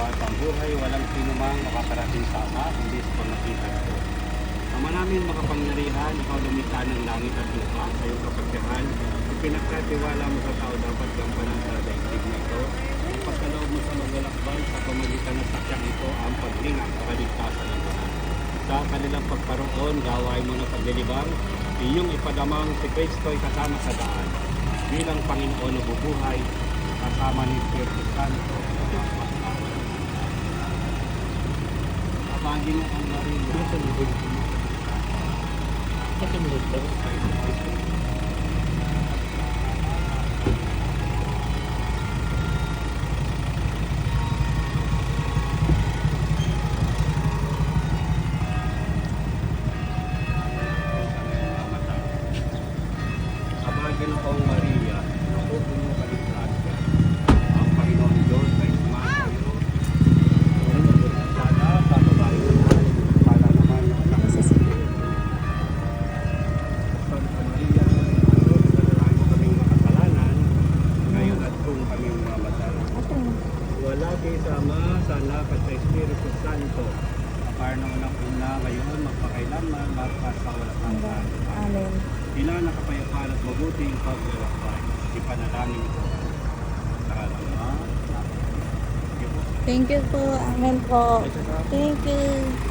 ang buhay, walang sinumang makakarating sa Ama, kundi sa pamagitan ko. Ama namin makapangyarihan, ikaw lumikha ng langit at lupa sa iyong kapagyahan. Pinagkatiwala mo sa tao dapat gampanan sa daigdig na ito. Ipagkaloob mo sa maglalakbay sa pamagitan ng sakyang ito ang paglinga sa kaligtasan ng lahat. Sa kanilang pagparoon, gawain mo ng paglilibang, iyong ipadamang si Kristo'y kasama sa daan. Bilang Panginoon na bubuhay, kasama ni Espiritu Santo. Abagin mo ang Maria. Ginoong Maria, nakupo mo kaligtasan. Ang Panginoon Diyos ay sumasayo. Sana sa babae naman, para naman ang anak sa Espiritu. Santa Maria, dalangin mo kaming makasalanan, ngayon at kung kaming mamatay. Wala kay Sama, sa Anak at sa Espiritu Santo, kapar na unang una, ngayon, magpakailanman, magpas sa walang hanggan. Amen. Ina na kapayapaan at mabuting paglalakbay. Ipanalangin ko sa Ama. Thank you po. Amen po. Thank you.